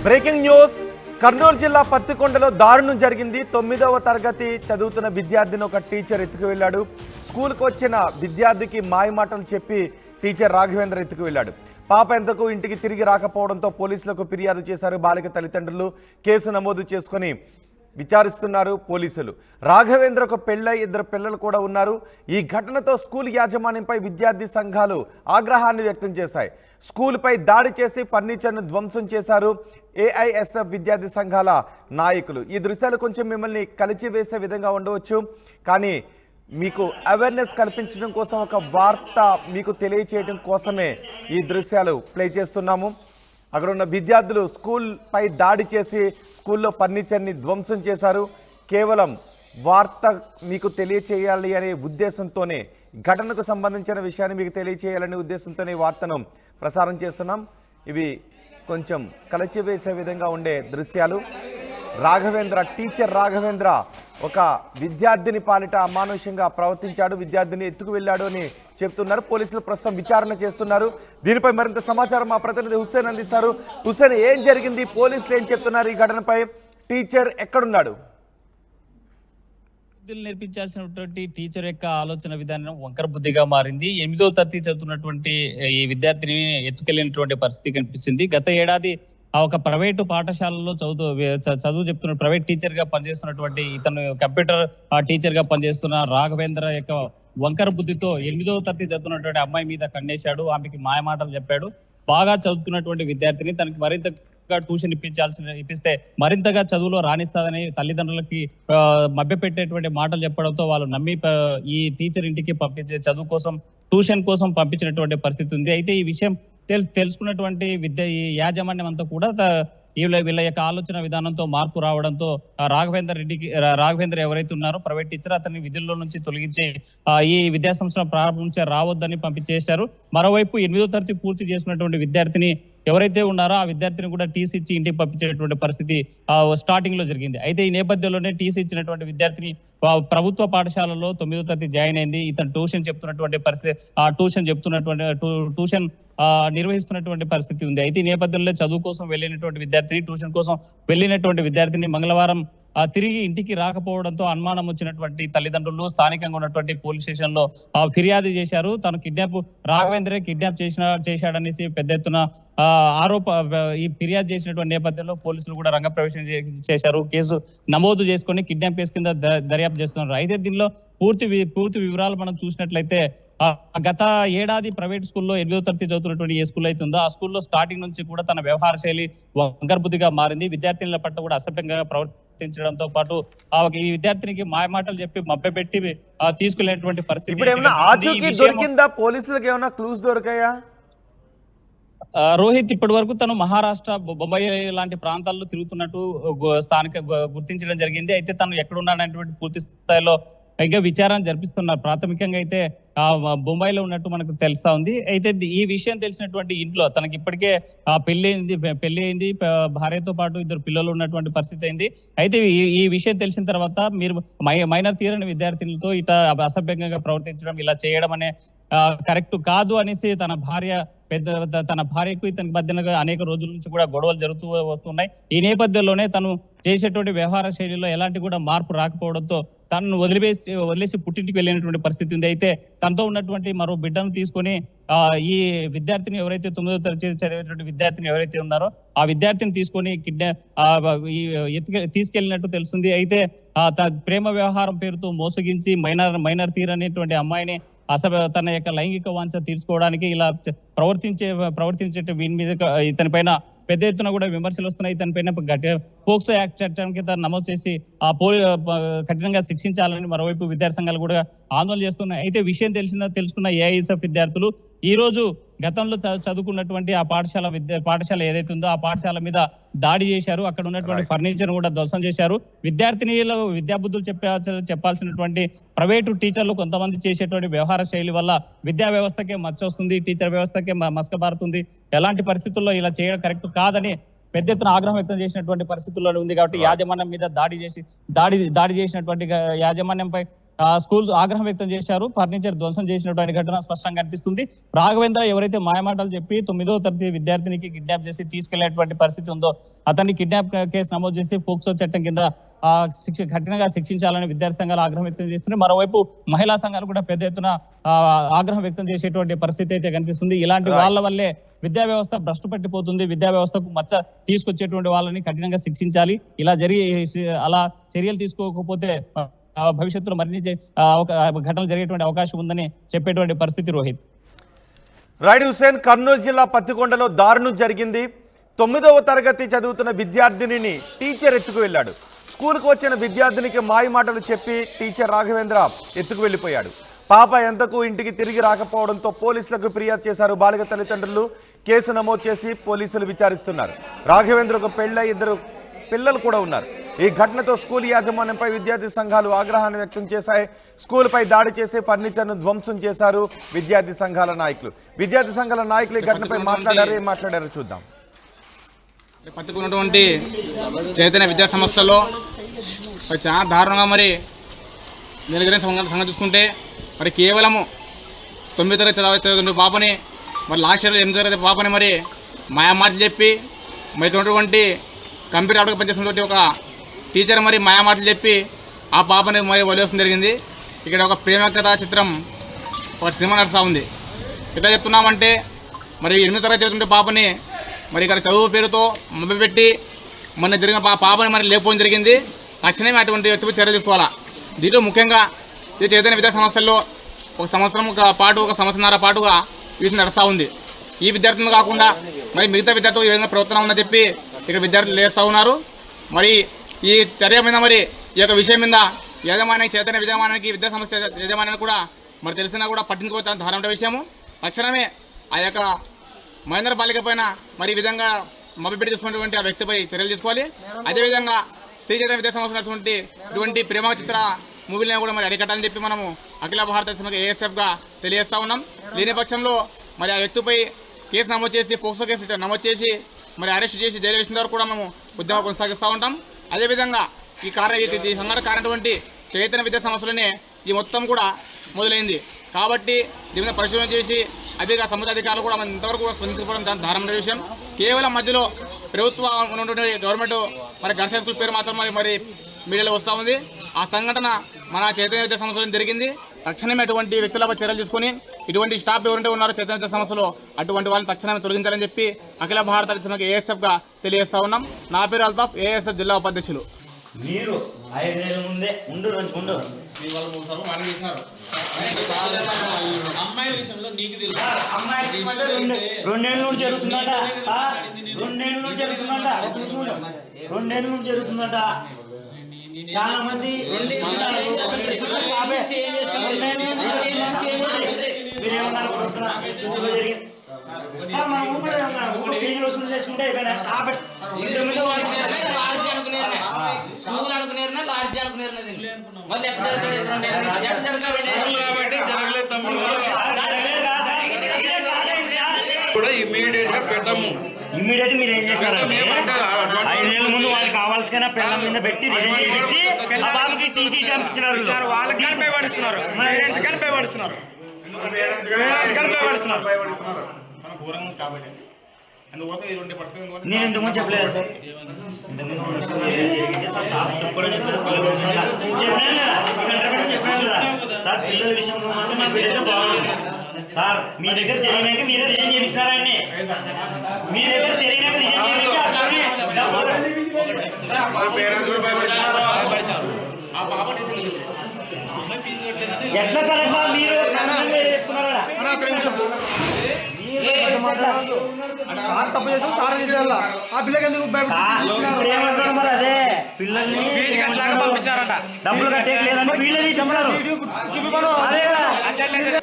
Breaking news. Kurnool జిల్లా పత్తికొండలో దారుణం జరిగింది. 9వ తరగతి చదువుతున్న విద్యార్థిని ఒక టీచర్ ఎత్తుకు వెళ్ళాడు. స్కూల్కి వచ్చిన విద్యార్థికి మాయమాటలు చెప్పి టీచర్ రాఘవేంద్ర ఎత్తుకు వెళ్ళాడు. పాప ఎంతకు ఇంటికి తిరిగి రాకపోవడంతో పోలీసులకు ఫిర్యాదు చేశారు. బాలిక తల్లిదండ్రులు కేసు నమోదు చేసుకొని విచారిస్తున్నారు పోలీసులు. రాఘవేంద్రకు పెళ్ళై 2 పిల్లలు కూడా ఉన్నారు. ఈ ఘటనతో స్కూల్ యాజమాన్యంపై విద్యార్థి సంఘాలు ఆగ్రహాన్ని వ్యక్తం చేశాయి. స్కూల్పై దాడి చేసి ఫర్నిచర్ను ధ్వంసం చేశారు ఏఐఎస్ఎఫ్ విద్యార్థి సంఘాల నాయకులు. ఈ దృశ్యాలు కొంచెం మిమ్మల్ని కలిచివేసే విధంగా ఉండవచ్చు, కానీ మీకు అవేర్నెస్ కల్పించడం కోసం, ఒక వార్త మీకు తెలియచేయడం కోసమే ఈ దృశ్యాలు ప్లే చేస్తున్నాము. అక్కడ ఉన్న విద్యార్థులు స్కూల్పై దాడి చేసి స్కూల్లో ఫర్నిచర్ని ధ్వంసం చేశారు. కేవలం వార్త మీకు తెలియచేయాలి అనే ఉద్దేశంతోనే, ఘటనకు సంబంధించిన విషయాన్ని మీకు తెలియచేయాలనే ఉద్దేశంతోనే వార్తను ప్రసారం చేస్తున్నాం. ఇవి కొంచెం కలచివేసే విధంగా ఉండే దృశ్యాలు. రాఘవేంద్ర, టీచర్ రాఘవేంద్ర ఒక విద్యార్థిని పాలిట అమానుషంగా ప్రవర్తించాడు, విద్యార్థిని ఎత్తుకు వెళ్ళాడు అని చెప్తున్నారు. పోలీసులు ప్రస్తుతం విచారణ చేస్తున్నారు. దీనిపై మరింత సమాచారం మా ప్రతినిధి హుస్సేన్ అందిస్తారు. హుస్సేన్, ఏం జరిగింది? పోలీసులు ఏం చెప్తున్నారు ఈ ఘటనపై? టీచర్ ఎక్కడున్నాడు? నేర్పించాల్సినటువంటి టీచర్ యొక్క ఆలోచన విధానం వంకర బుద్ధిగా మారింది. 8వ తరగతి చదువుతున్నటువంటి ఈ విద్యార్థిని ఎత్తుకెళ్లినటువంటి పరిస్థితి కనిపించింది. గత ఏడాది ఒక ప్రైవేటు పాఠశాలలో చదువు చెప్తున్న ప్రైవేట్ టీచర్ గా పనిచేస్తున్నటువంటి ఇతను కంప్యూటర్ టీచర్ గా పనిచేస్తున్న రాఘవేంద్ర యొక్క వంకర బుద్ధితో 8వ తరగతి చదువుతున్నటువంటి అమ్మాయి మీద కన్నేశాడు. ఆమెకి మాయమాటలు చెప్పాడు. బాగా చదువుతున్నటువంటి విద్యార్థిని తనకి మరింత ట్యూషన్ ఇప్పిస్తే మరింతగా చదువులో రాణిస్తాదని తల్లిదండ్రులకి మభ్యపెట్టేటువంటి మాటలు చెప్పడంతో వాళ్ళు నమ్మి ఈ టీచర్ ఇంటికి పంపించే చదువు కోసం, ట్యూషన్ కోసం పంపించినటువంటి పరిస్థితి ఉంది. అయితే ఈ విషయం తెలుసుకున్నటువంటి ఈ యాజమాన్యం అంతా కూడా వీళ్ళ యొక్క ఆలోచన విధానంతో మార్పు రావడంతో రాఘవేంద్ర ఎవరైతే ఉన్నారో ప్రైవేట్ టీచర్, అతన్ని విధుల్లో నుంచి తొలగించి ఈ విద్యా సంవత్సరం ప్రారంభించే రావద్దని పంపించేశారు. మరోవైపు 8వ తరగతి పూర్తి చేసినటువంటి విద్యార్థిని ఎవరైతే ఉన్నారో ఆ విద్యార్థిని కూడా టీసీ ఇచ్చి ఇంటికి పంపించేటువంటి పరిస్థితి స్టార్టింగ్ లో జరిగింది. అయితే ఈ నేపథ్యంలోనే టీసీ ఇచ్చినటువంటి విద్యార్థిని ప్రభుత్వ పాఠశాలలో 9వ తరగతి జాయిన్ అయింది. ఇతను ట్యూషన్ చెప్తున్నటువంటి పరిస్థితి, ట్యూషన్ నిర్వహిస్తున్నటువంటి పరిస్థితి ఉంది. అయితే ఈ నేపథ్యంలో చదువు కోసం వెళ్ళినటువంటి విద్యార్థిని, ట్యూషన్ కోసం వెళ్ళినటువంటి విద్యార్థిని మంగళవారం తిరిగి ఇంటికి రాకపోవడంతో అనుమానం వచ్చినటువంటి తల్లిదండ్రులు స్థానికంగా ఉన్నటువంటి పోలీస్ స్టేషన్ లో ఫిర్యాదు చేశారు. తను రాఘవేంద్ర కిడ్నాప్ చేశాడనేసి పెద్ద ఎత్తున ఈ ఫిర్యాదు చేసినటువంటి నేపథ్యంలో పోలీసులు కూడా రంగప్రవేశం చేశారు. కేసు నమోదు చేసుకుని కిడ్నాప్ కేసు కింద దర్యాప్తు చేస్తున్నారు. అయితే దీనిలో పూర్తి వివరాలు మనం చూసినట్లయితే గత ఏడాది ప్రైవేట్ స్కూల్లో 8వ తరగతి చదువుతున్నటువంటి ఏ స్కూల్ అయితే ఉందో ఆ స్కూల్లో స్టార్టింగ్ నుంచి కూడా తన వ్యవహార శైలి వంకరబుద్ధిగా మారింది. విద్యార్థినుల పట్ల కూడా అసభ్యంగా ప్రవర్తించడంతో పాటు ఈ విద్యార్థినికి మాయమాటలు చెప్పి మభ్యపెట్టి తీసుకెళ్లేటువంటి పరిస్థితి. దొరికిందా? పోలీసులకు ఏమైనా క్లూస్ దొరికాయా? రోహిత్, ఇప్పటి వరకు తను మహారాష్ట్ర, బొంబాయి లాంటి ప్రాంతాల్లో తిరుగుతున్నట్టు స్థానిక గుర్తించడం జరిగింది. అయితే తను ఎక్కడున్నాడనేటువంటి పూర్తి స్థాయిలో ఇంకా విచారణ జరిపిస్తున్నారు. ప్రాథమికంగా అయితే బొంబాయిలో ఉన్నట్టు మనకు తెలుస్తా ఉంది. అయితే ఈ విషయం తెలిసినటువంటి ఇంట్లో తనకి ఇప్పటికే పెళ్లి అయింది, భార్యతో పాటు 2 పిల్లలు ఉన్నటువంటి పరిస్థితి అయింది. అయితే ఈ విషయం తెలిసిన తర్వాత మీరు మైనర్ తీరని విద్యార్థినులతో అసభ్యంగా ప్రవర్తించడం, ఇలా చేయడం అనే కరెక్ట్ కాదు అనేసి తన భార్యకు ఇతనికి మధ్యన అనేక రోజుల నుంచి కూడా గొడవలు జరుగుతూ వస్తున్నాయి. ఈ నేపథ్యంలోనే తను చేసేటువంటి వ్యవహార శైలిలో ఎలాంటి కూడా మార్పు రాకపోవడంతో తనను వదిలేసి పుట్టింటికి వెళ్ళినటువంటి పరిస్థితి ఉంది. అయితే తనతో ఉన్నటువంటి మరో బిడ్డను తీసుకొని ఈ విద్యార్థిని ఎవరైతే 9వ తరగతి చదివేటువంటి విద్యార్థిని ఎవరైతే ఉన్నారో ఆ విద్యార్థిని తీసుకొని తీసుకెళ్లినట్టు తెలుస్తుంది. అయితే ప్రేమ వ్యవహారం పేరుతో మోసగించి మైనర్ తీరనేటువంటి అమ్మాయిని తన యొక్క లైంగిక వాంఛ తీర్చుకోవడానికి ఇలా ప్రవర్తించే వీని మీద ఇతని పైన పెద్ద ఎత్తున కూడా విమర్శలు వస్తున్నాయి. ఇతని పైన పోక్సో యాక్ట్ చట్టం కింద నమోదు చేసి కఠినంగా శిక్షించాలని మరోవైపు విద్యార్థి సంఘాలు కూడా ఆందోళన చేస్తున్నాయి. అయితే విషయం తెలుసుకున్న ఏఐఎస్ఎఫ్ విద్యార్థులు ఈ రోజు గతంలో చదువుకున్నటువంటి ఆ పాఠశాల ఏదైతే ఉందో ఆ పాఠశాల మీద దాడి చేశారు. అక్కడ ఉన్నటువంటి ఫర్నిచర్ కూడా ధ్వంసం చేశారు. విద్యార్థినిలో విద్యాబుద్ధులు చెప్పాల్సినటువంటి ప్రైవేటు టీచర్లు కొంతమంది చేసేటువంటి వ్యవహార శైలి వల్ల విద్యా వ్యవస్థకే మచ్చ వస్తుంది, టీచర్ వ్యవస్థకే మసకబారుతుంది. ఎలాంటి పరిస్థితుల్లో ఇలా చేయడం కరెక్ట్ కాదని పెద్ద ఎత్తున ఆగ్రహం వ్యక్తం చేసినటువంటి పరిస్థితుల్లో ఉంది. కాబట్టి యాజమాన్యం మీద దాడి చేసినటువంటి యాజమాన్యంపై స్కూల్ ఆగ్రహం వ్యక్తం చేశారు. ఫర్నిచర్ ధ్వంసం చేసినటువంటి ఘటన స్పష్టంగా కనిపిస్తుంది. రాఘవేంద్ర ఎవరైతే మాయమాటలు చెప్పి 9వ తరగతి విద్యార్థినికి కిడ్నాప్ చేసి తీసుకెళ్లేటువంటి పరిస్థితి ఉందో అతన్ని కిడ్నాప్ కేసు నమోదు చేసి ఫోక్సో చట్టం కింద కఠినంగా శిక్షించాలని విద్యార్థి సంఘాలు ఆగ్రహం వ్యక్తం చేస్తున్నాయి. మరోవైపు మహిళా సంఘాలు కూడా పెద్ద ఎత్తున ఆగ్రహం వ్యక్తం చేసేటువంటి పరిస్థితి అయితే కనిపిస్తుంది. ఇలాంటి వాళ్ళ వల్లే విద్యా వ్యవస్థ భ్రష్టు పట్టిపోతుంది. విద్యా వ్యవస్థకు మచ్చ తీసుకొచ్చేటువంటి వాళ్ళని కఠినంగా శిక్షించాలి. ఇలా అలా చర్యలు తీసుకోకపోతే భవిష్యత్తులో మరిన్ని ఘటనలు జరిగేటువంటి అవకాశం ఉందని చెప్పేటువంటి పరిస్థితి. రోహిత్ రైడ్ హుసేన్, కర్నూలు జిల్లా పత్తికొండలో దారుణం జరిగింది. 9వ తరగతి చదువుతున్న విద్యార్థినిని టీచర్ ఎత్తుకు వెళ్ళాడు. స్కూల్కు వచ్చిన విద్యార్థినికి మాయ మాటలు చెప్పి టీచర్ రాఘవేంద్ర ఎత్తుకు వెళ్ళిపోయాడు. పాప ఎంతకు ఇంటికి తిరిగి రాకపోవడంతో పోలీసులకు ఫిర్యాదు చేశారు బాలిక తల్లిదండ్రులు. కేసు నమోదు చేసి పోలీసులు విచారిస్తున్నారు. రాఘవేంద్రకు పెళ్ళై 2 పిల్లలు కూడా ఉన్నారు. ఈ ఘటనతో స్కూల్ యాజమాన్యంపై విద్యార్థి సంఘాలు ఆగ్రహాన్ని వ్యక్తం చేశాయి. స్కూల్పై దాడి చేసి ఫర్నిచర్ను ధ్వంసం చేశారు విద్యార్థి సంఘాల నాయకులు. విద్యార్థి సంఘాల నాయకులు ఈ ఘటనపై మాట్లాడారో చూద్దాం. పట్టుకున్నటువంటి చైతన్య విద్యా సంస్థల్లో చాలా దారుణంగా మరి జరిగిన సంగతి చూసుకుంటే మరి కేవలము 9వ తరగతి చదువుతున్న పాపని మరి లాస్ట్ ఇయర్ 8వ తరగతి పాపని మరి మాయమాటలు చెప్పి మరి ఇటువంటి కంప్యూటర్ ఆటకు పనిచేస్తున్నటువంటి ఒక టీచర్ మరి మాయమాటలు చెప్పి ఆ పాపని మరి వదిలేయడం జరిగింది. ఇక్కడ ఒక ప్రేమ కథ చిత్రం ఒక సినిమా నడుస్తూ ఉంది. ఎట్లా చెప్తున్నామంటే మరి 8వ తరగతి చదువుతుంటే పాపని మరి ఇక్కడ చదువు పేరుతో మభ్యపెట్టి మొన్న జరిగిన పాపని మరి లేకపోవడం జరిగింది. తక్షణమే అటువంటి వ్యక్తిపై చర్యలు తీసుకోవాలా. దీంట్లో ముఖ్యంగా ఈ చైతన్య విద్యా సంస్థల్లో ఒక సంవత్సరంన్నర పాటుగా వీటిని నడుస్తూ ఉంది. ఈ విద్యార్థులు కాకుండా మరి మిగతా విద్యార్థులు ఏ విధంగా ప్రవర్తన ఉందని చెప్పి ఇక్కడ విద్యార్థులు లేస్తూ ఉన్నారు. మరి ఈ చర్య మీద మరి ఈ యొక్క విషయం మీద చైతన్య విద్యామానానికి విద్యా సంస్థ యజమానానికి కూడా మరి తెలిసినా కూడా పట్టించుకోవచ్చు దారుణ విషయము. తక్షణమే ఆ యొక్క మహేంద్ర బాలిక పైన మరి ఈ విధంగా మభ్యపెట్టి తీసుకున్నటువంటి ఆ వ్యక్తిపై చర్యలు తీసుకోవాలి. అదేవిధంగా శ్రీ చైతన్య విద్యా సంస్థ ఇటువంటి ప్రేమ చిత్ర మూవీలను కూడా మరి అడికట్టాలని చెప్పి మనము అఖిల భారత ASFగా తెలియజేస్తూ ఉన్నాం. లేని పక్షంలో మరి ఆ వ్యక్తిపై కేసు నమోదు చేసి పోక్సో కేసు నమోదు చేసి మరి అరెస్ట్ చేసి జైలు వేసిన వరకు కూడా మేము ఉద్యమం కొనసాగిస్తూ ఉంటాం. అదేవిధంగా ఈ సంఘటన కారణటువంటి చైతన్య విద్యా సంస్థలనే ఈ మొత్తం కూడా మొదలైంది. కాబట్టి దీని మీద పరిశోధన చేసి సంబంధిత అధికారులు కూడా ఇంతవరకు కూడా స్పందించుకోవడం చాలా దారుణమైన విషయం. కేవలం మధ్యలో ప్రభుత్వం ఉన్నటువంటి గవర్నమెంట్ మరి గర్ల్స్ హై స్కూల్ పేరు మాత్రం మరి మీడియాలో వస్తూ ఉంది. ఆ సంఘటన మన చైతన్య విద్యా సంస్థలో జరిగింది. తక్షణమే అటువంటి వ్యక్తులపై చర్యలు తీసుకుని ఇటువంటి స్టాఫ్ ఎవరంటే ఉన్నారో చైతన్య విద్యా సంస్థలో అటువంటి వాళ్ళని తక్షణమే తొలగించాలని చెప్పి అఖిల భారత ASFగా తెలియజేస్తా ఉన్నాం. నా పేరు అల్తాఫ్, ASF జిల్లా ఉపాధ్యక్షులు. మీరు 5 నెలల ముందే ఉండు అమ్మాయి విషయంలో నీకు తెలుసు. అమ్మాయి 2 నెలల నుండి జరుగుతుందట. 2 నెలల నుండి జరుగుతుందట. 2 నెలల నుండి జరుగుతుందట. చాలా మంది మీరేమన్నారు మన ఊపిరి ఫీజు వసూలు చేసుకుంటే స్టాప్ ఇమీడియట్ మీరు ఏం చేస్తారు? 5 నెలల ముందు వాళ్ళకి కావాల్సిన పిల్లల మీద పెట్టి రిజైన్ చేసి బాబుకి టీసీ ఇచ్చినారు. వాళ్ళకి నేను ఇంతకుముందు చెప్పలేదు సార్. సార్ పిల్లల విషయంలో మాత్రం నా బిడ్డ బాగుంది సార్. మీ దగ్గర జరిగినాక మీరే రిజైన్ చేయించారండి. మీ దగ్గర జరిగినాక రిజైన్ ఎట్లా సార్ ఎట్లా మీరు చెప్తున్నారా? మరి అదే పిల్లల్ని డబ్బులు కట్టేయలేదని వీళ్ళది చెప్తారు. అదే కదా